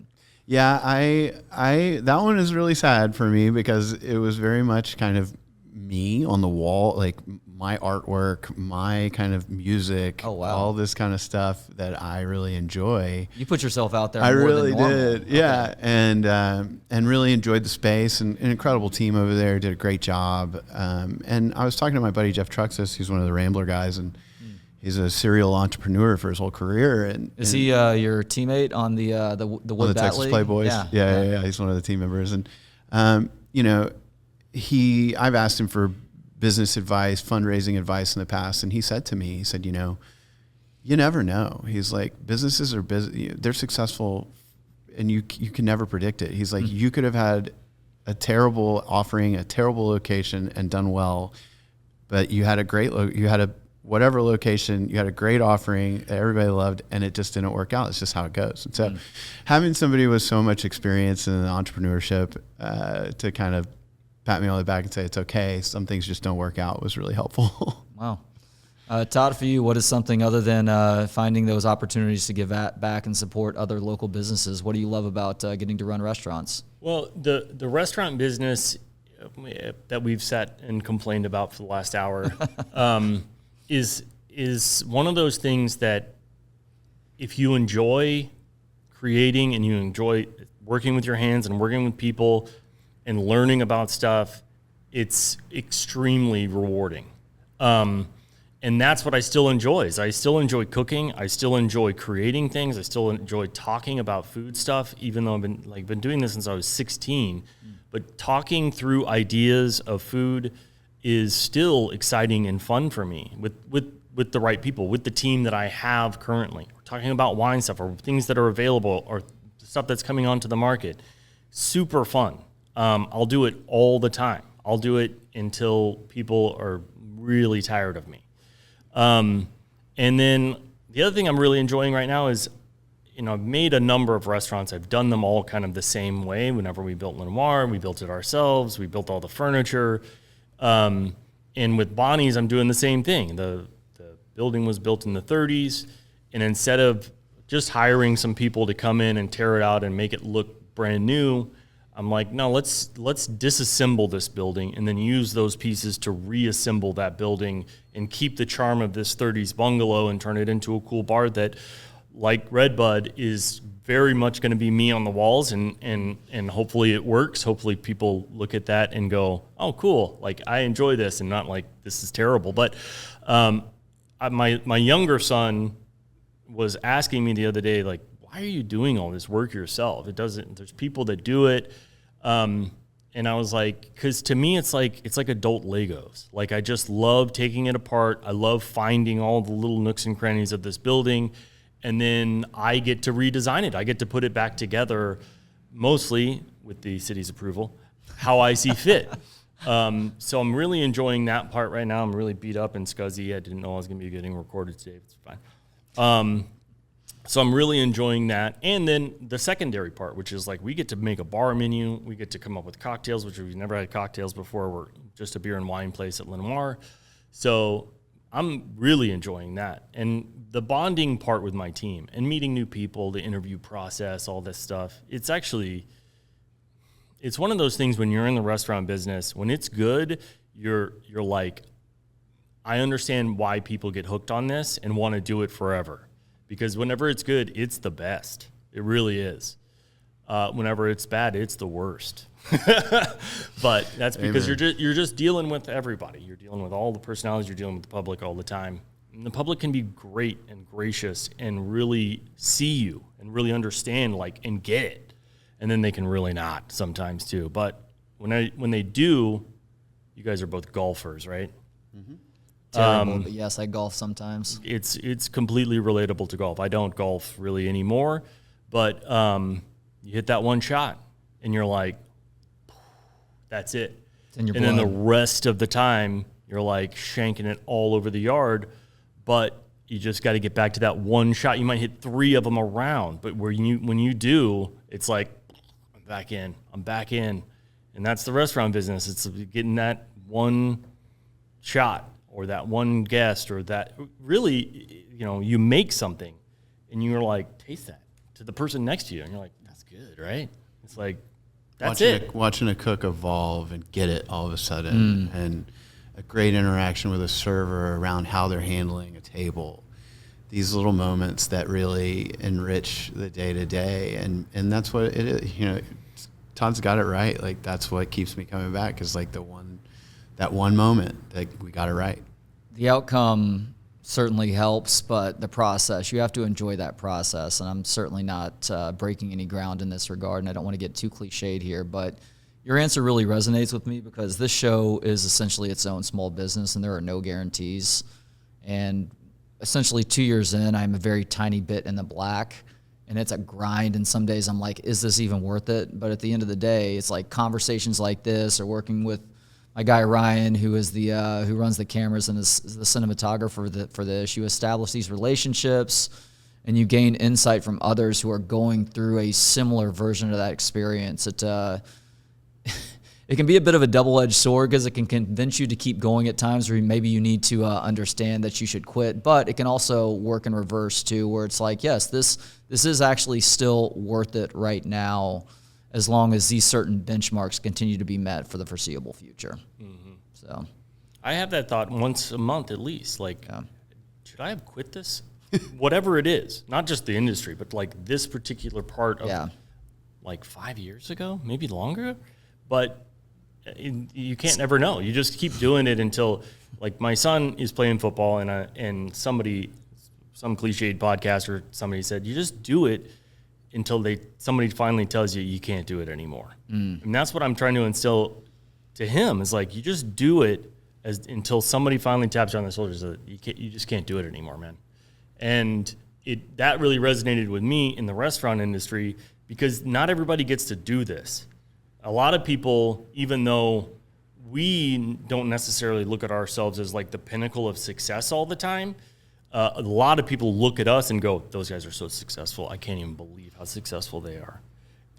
Yeah, I that one is really sad for me because it was very much kind of me on the wall, like my artwork, my kind of music, all this kind of stuff that I really enjoy. You put yourself out there. I more really than normal. did, yeah, okay. And really enjoyed the space, and an incredible team over there did a great job. And I was talking to my buddy Jeff Truxas, who's one of the Rambler guys, and he's a serial entrepreneur for his whole career. And is he your teammate on the Wood the Bat Texas League? Playboys? Yeah. He's one of the team members, and I've asked him for business advice, fundraising advice in the past, and he said to me, he said, you never know. He's like, businesses are busy, they're successful, and you can never predict it. He's like, you could have had a terrible offering, a terrible location, and done well, but you had a great whatever location, you had a great offering that everybody loved, and it just didn't work out. It's just how it goes. And so having somebody with so much experience in entrepreneurship to kind of pat me on the back and say, it's okay, some things just don't work out, was really helpful. Wow. Todd, for you, what is something other than finding those opportunities to give back and support other local businesses? What do you love about getting to run restaurants? Well, the restaurant business that we've sat and complained about for the last hour is one of those things that if you enjoy creating and you enjoy working with your hands and working with people and learning about stuff, it's extremely rewarding. And that's what I still enjoy. I still enjoy cooking. I still enjoy creating things. I still enjoy talking about food stuff, even though I've been doing this since I was 16. But talking through ideas of food is still exciting and fun for me with the right people, with the team that I have currently. We're talking about wine stuff or things that are available or stuff that's coming onto the market. Super fun. I'll do it all the time. I'll do it until people are really tired of me. And then the other thing I'm really enjoying right now is, I've made a number of restaurants. I've done them all kind of the same way. Whenever we built Lenoir, we built it ourselves. We built all the furniture. And with Bonnie's, I'm doing the same thing. The building was built in the 30s. And instead of just hiring some people to come in and tear it out and make it look brand new, I'm like, no, let's disassemble this building and then use those pieces to reassemble that building and keep the charm of this 30s bungalow and turn it into a cool bar that, like Redbud, is very much going to be me on the walls, and hopefully it works. Hopefully people look at that and go, oh, cool, like I enjoy this, and not like this is terrible. But my younger son was asking me the other day, like, why are you doing all this work yourself? There's people that do it. And I was like, because to me, it's like adult Legos. Like, I just love taking it apart. I love finding all the little nooks and crannies of this building. And then I get to redesign it. I get to put it back together, mostly with the city's approval, how I see fit. So I'm really enjoying that part right now. I'm really beat up and scuzzy. I didn't know I was going to be getting recorded today. It's fine. So I'm really enjoying that. And then the secondary part, which is like we get to make a bar menu. We get to come up with cocktails, which we've never had cocktails before. We're just a beer and wine place at Lenoir. So I'm really enjoying that. And the bonding part with my team and meeting new people, the interview process, all this stuff, it's one of those things when you're in the restaurant business, when it's good, you're like, I understand why people get hooked on this and want to do it forever. Because whenever it's good, it's the best. It really is. Whenever it's bad, it's the worst. But that's because you're just dealing with everybody. You're dealing with all the personalities. You're dealing with the public all the time. And the public can be great and gracious and really see you and really understand, and get it. And then they can really not sometimes too. But when they do, you guys are both golfers, right? Mm-hmm. Terrible, but yes, I golf sometimes. It's completely relatable to golf. I don't golf really anymore, but you hit that one shot, and you're like, that's it. And then the rest of the time, you're like shanking it all over the yard, but you just got to get back to that one shot. You might hit 3 of them around, but when you do, it's like, I'm back in. And that's the restaurant business. It's getting that one shot, or that one guest, or that really, you make something and you're like, taste that to the person next to you. And you're like, that's good, right? It's like, watching a cook evolve and get it all of a sudden, and a great interaction with a server around how they're handling a table. These little moments that really enrich the day to day. And that's what it is. Todd's got it right. Like, that's what keeps me coming back, is like that one moment that we got it right. The outcome certainly helps, but the process, you have to enjoy that process. And I'm certainly not breaking any ground in this regard, and I don't want to get too cliched here, but your answer really resonates with me because this show is essentially its own small business and there are no guarantees. And essentially 2 years in, I'm a very tiny bit in the black, and it's a grind. And some days I'm like, is this even worth it? But at the end of the day, it's like conversations like this or working with my guy Ryan, who is the who runs the cameras and is the cinematographer for this. You establish these relationships, and you gain insight from others who are going through a similar version of that experience. It can be a bit of a double-edged sword because it can convince you to keep going at times where maybe you need to understand that you should quit. But it can also work in reverse too, where it's like, yes, this is actually still worth it right now, as long as these certain benchmarks continue to be met for the foreseeable future. Mm-hmm. So, I have that thought once a month at least. Like, should I have quit this? Whatever it is, not just the industry, but like this particular part of like 5 years ago, maybe longer. But you can't ever know. You just keep doing it until, like, my son is playing football, and some cliched podcast or somebody said, you just do it until somebody finally tells you can't do it anymore. And that's what I'm trying to instill to him, is like, you just do it until somebody finally taps you on the shoulder and says, you just can't do it anymore, man. And that really resonated with me in the restaurant industry, because not everybody gets to do this. A lot of people, even though we don't necessarily look at ourselves as like the pinnacle of success all the time, a lot of people look at us and go, those guys are so successful. I can't even believe how successful they are.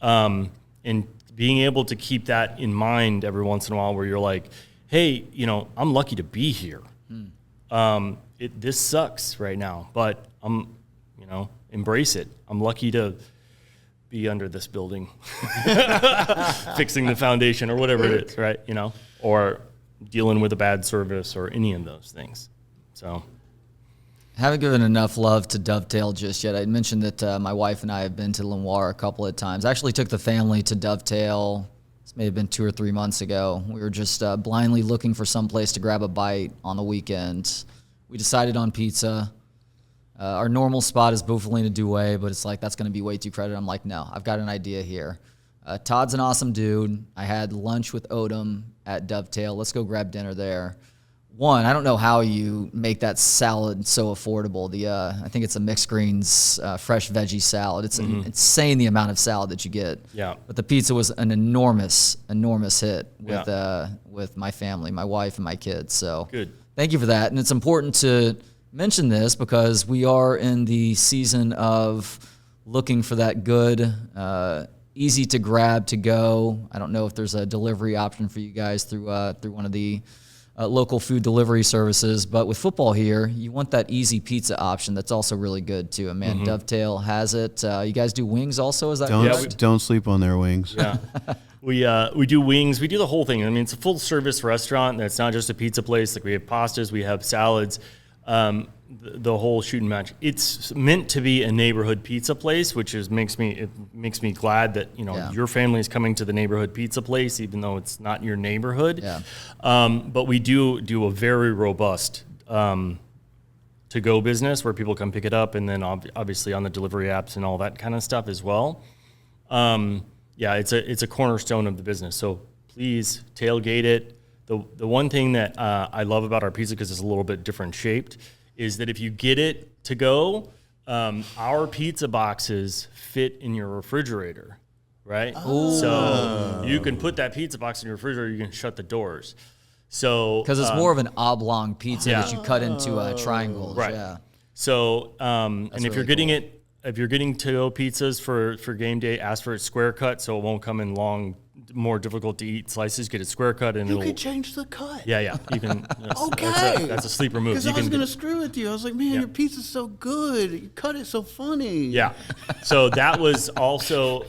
And being able to keep that in mind every once in a while, where you're like, hey, I'm lucky to be here. This sucks right now, but embrace it. I'm lucky to be under this building, fixing the foundation or whatever it is, right? Or dealing with a bad service or any of those things. So, haven't given enough love to Dovetail just yet. I mentioned that my wife and I have been to Lenoir a couple of times. I actually took the family to Dovetail. This may have been 2 or 3 months ago. We were just blindly looking for some place to grab a bite on the weekend. We decided on pizza. Our normal spot is Bufalina Douai, but it's like, that's going to be way too crowded. I'm like, no, I've got an idea here. Todd's an awesome dude. I had lunch with Odom at Dovetail. Let's go grab dinner there. One, I don't know how you make that salad so affordable. I think it's a mixed greens, fresh veggie salad. It's insane the amount of salad that you get. Yeah. But the pizza was an enormous hit with my family, my wife and my kids. So good. Thank you for that. And it's important to mention this because we are in the season of looking for that good, easy to grab to go. I don't know if there's a delivery option for you guys through one of the local food delivery services, but with football here, you want that easy pizza option that's also really good too. And man, Dovetail has it. You guys do wings also? Is that correct? Don't sleep on their wings. Yeah. We do wings. We do the whole thing. I mean, it's a full service restaurant. That's not just a pizza place. Like, we have pastas, we have salads. The whole shoot and match. It's meant to be a neighborhood pizza place, which makes me glad that your family is coming to the neighborhood pizza place, even though it's not your neighborhood. Yeah. But we do a very robust to-go business where people come pick it up, and then obviously on the delivery apps and all that kind of stuff as well. It's a cornerstone of the business. So please tailgate it. The one thing that I love about our pizza, because it's a little bit different shaped, is that if you get it to go, our pizza boxes fit in your refrigerator, right? Oh. So you can put that pizza box in your refrigerator, you can shut the doors. So because it's more of an oblong pizza that you cut into triangles. Right. Yeah. So and if really you're getting if you're getting to-go pizzas for game day, ask for it square cut so it won't come in long, more difficult to eat slices. Get it square cut, and you could change the cut. Yeah, you can. Okay, that's a sleeper move. Because I was gonna screw with you. I was like, man, your pizza's so good. You cut it so funny. Yeah. So that was also,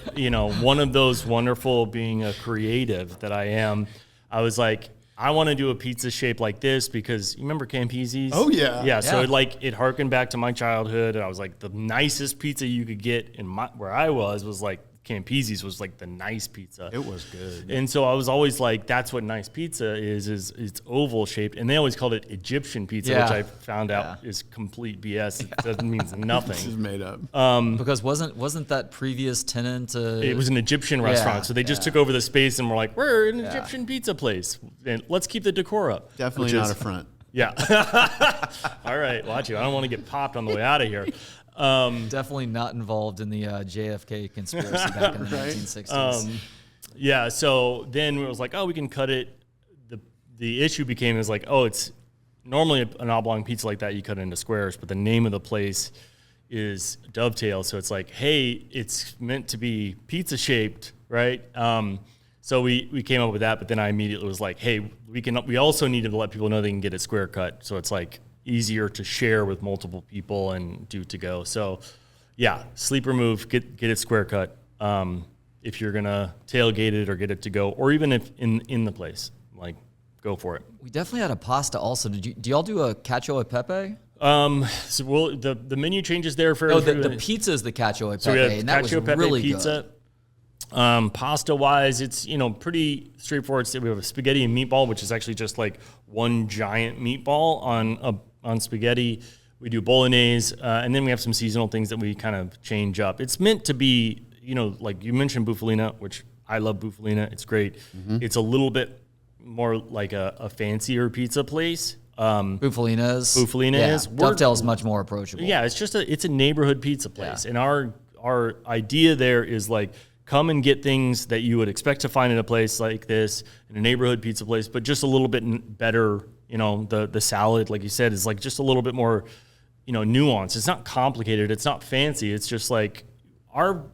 one of those wonderful, being a creative that I am. I was like, I want to do a pizza shape like this because you remember Campese's? Oh yeah. Yeah. So it harkened back to my childhood, and I was like, the nicest pizza you could get where I was like Campese's was like the nice pizza. It was good. And so I was always like, that's what nice pizza is it's oval shaped. And they always called it Egyptian pizza, which I found out is complete BS. It doesn't mean nothing. This is made up. Because wasn't that previous tenant? It was an Egyptian restaurant. So they just took over the space and were like, we're an Egyptian pizza place. And let's keep the decor up. Definitely not a front. Yeah. All right. Watch you. I don't want to get popped on the way out of here. Definitely not involved in the JFK conspiracy back in the 1960s. Yeah, so then it was like, oh, we can cut it. The issue became is like, oh, it's normally an oblong pizza like that, you cut it into squares, but the name of the place is Dovetail, so it's like, hey, it's meant to be pizza shaped, right? So we came up with that, but then I immediately was like, hey, we also needed to let people know they can get it square cut, so it's like easier to share with multiple people and do to go. So yeah, sleeper move, get it square cut. If you're gonna tailgate it or get it to go, or even if in the place, like go for it. We definitely had a pasta also. Do y'all do a cacio e pepe? So the menu changes there for the pizza is the cacio e pepe, so we have and that was cacio e pepe really pizza. good. Pasta wise, it's pretty straightforward. We have a spaghetti and meatball, which is actually just like one giant meatball on spaghetti. We do bolognese, and then we have some seasonal things that we kind of change up. It's meant to be, like you mentioned Bufalina, which I love Bufalina. It's great. Mm-hmm. It's a little bit more like a fancier pizza place. Bufalina is. Dovetail is much more approachable. Yeah, it's a neighborhood pizza place, and our idea there is like, come and get things that you would expect to find in a place like this, in a neighborhood pizza place, but just a little bit better. The salad, like you said, is like just a little bit more, nuanced. It's not complicated. It's not fancy. It's just like our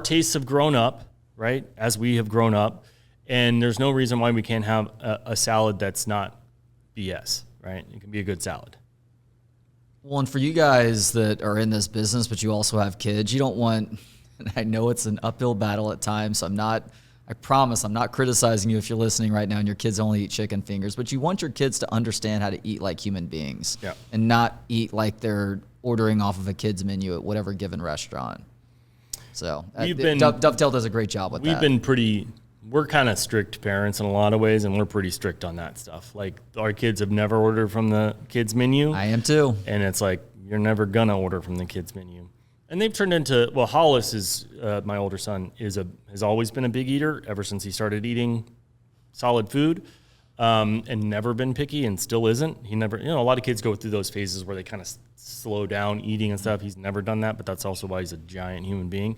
tastes have grown up, right? As we have grown up, and there's no reason why we can't have a salad that's not BS, right? It can be a good salad. Well, and for you guys that are in this business, but you also have kids, you don't want, and I know it's an uphill battle at times, so I promise I'm not criticizing you if you're listening right now and your kids only eat chicken fingers, but you want your kids to understand how to eat like human beings and not eat like they're ordering off of a kid's menu at whatever given restaurant. So Dovetail does a great job with that. We're kind of strict parents in a lot of ways, and we're pretty strict on that stuff. Like, our kids have never ordered from the kids menu. I am too. And it's like, you're never going to order from the kids menu. And they've turned into, Hollis is, my older son, has always been a big eater ever since he started eating solid food, and never been picky and still isn't. He never, a lot of kids go through those phases where they kind of slow down eating and stuff. He's never done that, but that's also why he's a giant human being.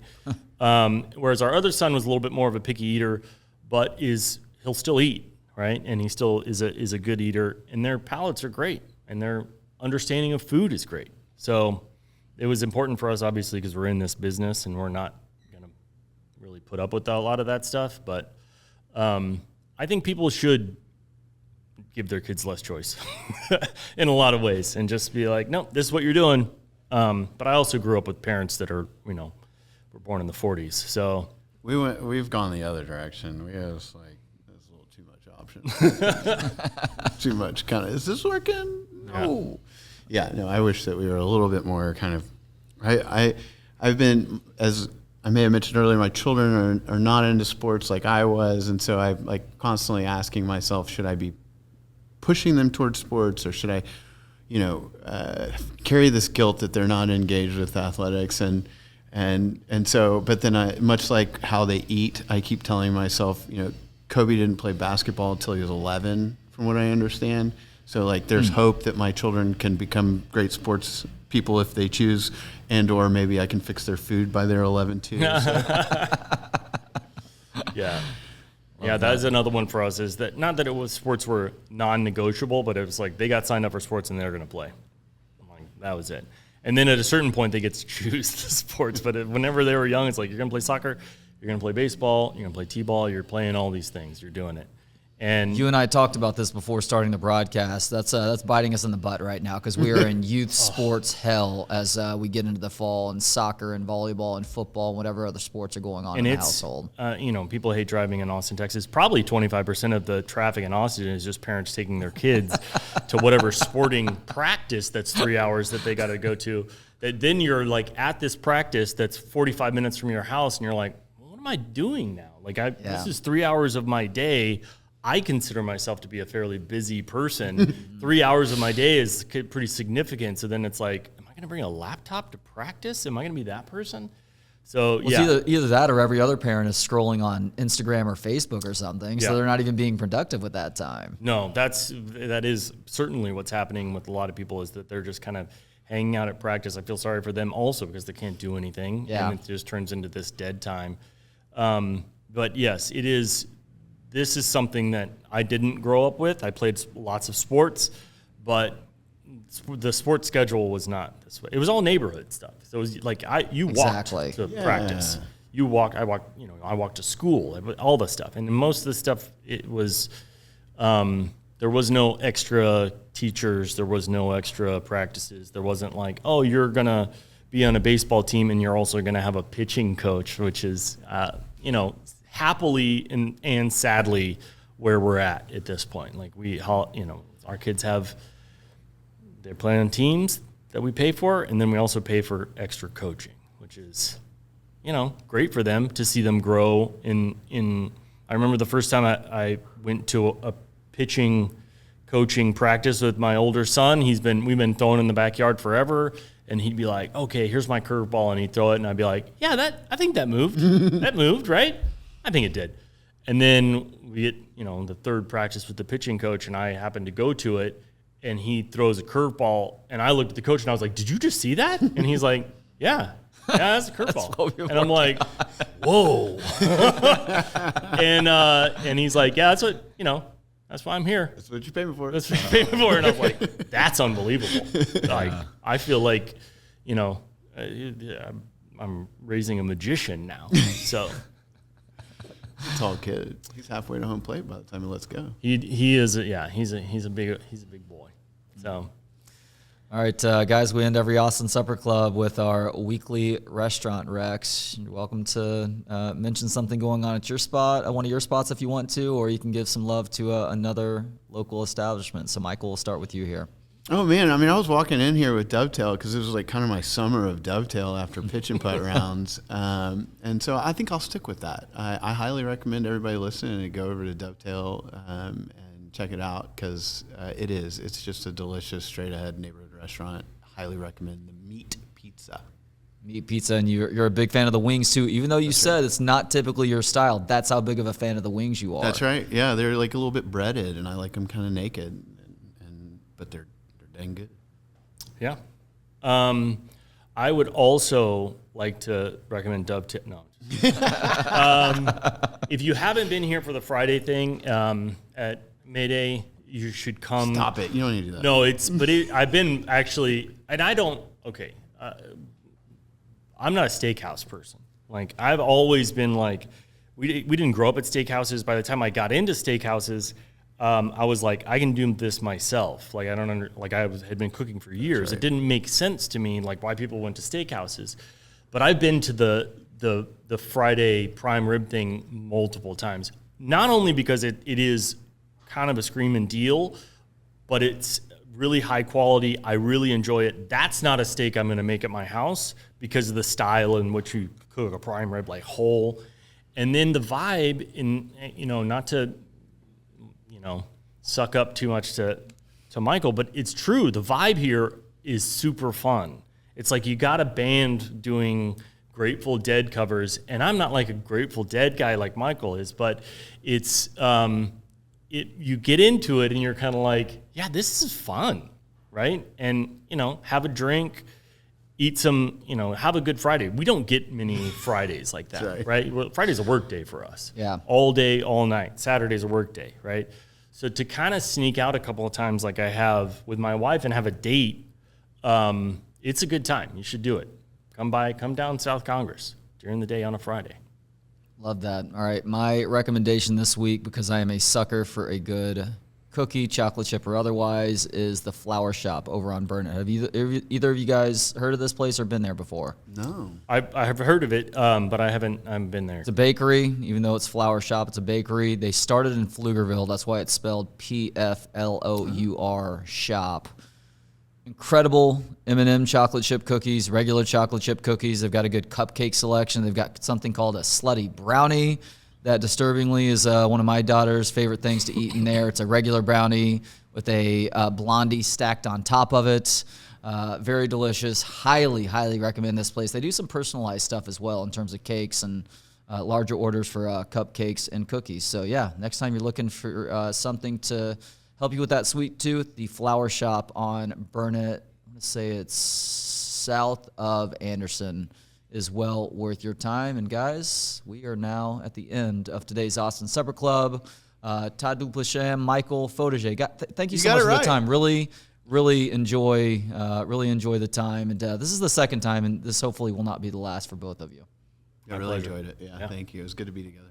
Whereas our other son was a little bit more of a picky eater, but he'll still eat, right? And he still is a good eater, and their palates are great, and their understanding of food is great. So it was important for us, obviously, because we're in this business and we're not going to really put up with a lot of that stuff. But I think people should give their kids less choice in a lot of ways and just be like, no, this is what you're doing. But I also grew up with parents that are, were born in the 40s. So we've gone the other direction. We have like, there's a little too much options. Too much kind of, is this working? No. Yeah, no, I wish that we were a little bit more kind of, I've been, as I may have mentioned earlier, my children are not into sports like I was, and so I'm like constantly asking myself, should I be pushing them towards sports, or should I, carry this guilt that they're not engaged with athletics, and so, but then much like how they eat, I keep telling myself, Kobe didn't play basketball until he was 11, from what I understand. So like there's hope that my children can become great sports people if they choose, and or maybe I can fix their food by they're 11 too. So. Yeah. That is another one for us, is that not that sports were non-negotiable, but it was like they got signed up for sports and they're going to play. Like, that was it. And then at a certain point they get to choose the sports, but whenever they were young, it's like, you're going to play soccer, you're going to play baseball, you're going to play t-ball, you're playing all these things, you're doing it. And you and I talked about this before starting the broadcast. That's biting us in the butt right now, because we are in youth sports hell as we get into the fall, and soccer and volleyball and football and whatever other sports are going on in the household. People hate driving in Austin, Texas. Probably 25% of the traffic in Austin is just parents taking their kids to whatever sporting practice that's 3 hours that they got to go to. Then you're like at this practice that's 45 minutes from your house, and you're like, am I doing now? Like this is 3 hours of my day. I consider myself to be a fairly busy person. 3 hours of my day is pretty significant. So then it's like, am I going to bring a laptop to practice? Am I going to be that person? So it's either that or every other parent is scrolling on Instagram or Facebook or something. So they're not even being productive with that time. No, that is certainly what's happening with a lot of people, is that they're just kind of hanging out at practice. I feel sorry for them also because they can't do anything. And it just turns into this dead time. But yes, it is. This is something that I didn't grow up with. I played lots of sports, but the sports schedule was not this way. It was all neighborhood stuff. So it was like you walked to practice. I walked to school, all the stuff. And most of the stuff, it was, there was no extra teachers. There was no extra practices. There wasn't like, oh, you're going to be on a baseball team and you're also going to have a pitching coach, which is, happily and sadly where we're at this point. Like our kids they're playing on teams that we pay for, and then we also pay for extra coaching, which is, great for them to see them grow I remember the first time I went to a pitching coaching practice with my older son. We've been throwing in the backyard forever, and he'd be like, okay, here's my curveball, and he'd throw it, and I'd be like, yeah, I think that moved. That moved, right? I think it did. And then we get, the third practice with the pitching coach, and I happened to go to it, and he throws a curveball, and I looked at the coach, and I was like, did you just see that? And he's like, yeah, that's a curveball. And I'm like, whoa. And he's like, yeah, that's what, that's why I'm here. That's what you pay me for. That's what you pay me for. And I was like, that's unbelievable. Like, I feel like, I'm raising a magician now. So... Tall kid. He's halfway to home plate by the time he lets go. He is. He's a big boy. So, all right, guys. We end every Austin Supper Club with our weekly restaurant recs. You're welcome to mention something going on at your spot, one of your spots if you want to, or you can give some love to another local establishment. So, Michael, we'll start with you here. Oh, man. I mean, I was walking in here with Dovetail because it was like kind of my summer of Dovetail after pitch and putt rounds. And so I think I'll stick with that. I highly recommend everybody listening to go over to Dovetail and check it out because it's just a delicious, straight-ahead neighborhood restaurant. Highly recommend the meat pizza. Meat pizza, and you're a big fan of the wings, too. Even though you said it's not typically your style, that's how big of a fan of the wings you are. That's right. Yeah, they're like a little bit breaded, and I like them kind of naked, but they're dang good. Yeah. I would also like to recommend Dovetail. No. If you haven't been here for the Friday thing at Maie Day, you should come. Stop it. You don't need to do that. No, I've been actually, and I don't, okay. I'm not a steakhouse person. Like, I've always been like, we didn't grow up at steakhouses. By the time I got into steakhouses, I was like, I can do this myself. Like, had been cooking for years. Right. It didn't make sense to me, like, why people went to steakhouses. But I've been to the Friday prime rib thing multiple times. Not only because it is kind of a screaming deal, but it's really high quality. I really enjoy it. That's not a steak I'm going to make at my house because of the style in which you cook a prime rib, like whole. And then the vibe not to, suck up too much to Michael, but it's true. The vibe here is super fun. It's like you got a band doing Grateful Dead covers, and I'm not like a Grateful Dead guy like Michael is, but it's you get into it and you're kind of like, yeah, this is fun, right? And have a drink, eat some, have a good Friday. We don't get many Fridays like that, right? Well, Friday's a work day for us. Yeah. All day, all night. Saturday's a work day, right? So to kind of sneak out a couple of times like I have with my wife and have a date, it's a good time. You should do it. Come down South Congress during the day on a Friday. Love that. All right, my recommendation this week, because I am a sucker for a good cookie, chocolate chip or otherwise, is the Flower Shop over on Burnett. Have either of you guys heard of this place or been there before? No. I have heard of it, but I haven't been there. It's a bakery. Even though it's Flower Shop, it's a bakery. They started in Pflugerville. That's why it's spelled Pflour shop. incredible M&M chocolate chip cookies, regular chocolate chip cookies. They've got a good cupcake selection. They've got something called a slutty brownie that disturbingly is one of my daughter's favorite things to eat in there. It's a regular brownie with a blondie stacked on top of it. Very delicious. Highly, highly recommend this place. They do some personalized stuff as well in terms of cakes and larger orders for cupcakes and cookies. So yeah, next time you're looking for something to help you with that sweet tooth, the Flower Shop on Burnett, I'm going to say it's south of Anderson, is well worth your time. And guys, we are now at the end of today's Austin Supper Club. Todd Duplechan, Michael Fojtasek. Thank you so much for the time. Really enjoy the time. And this is the second time, and this hopefully will not be the last for both of you. I really enjoyed it. Yeah, thank you. It was good to be together.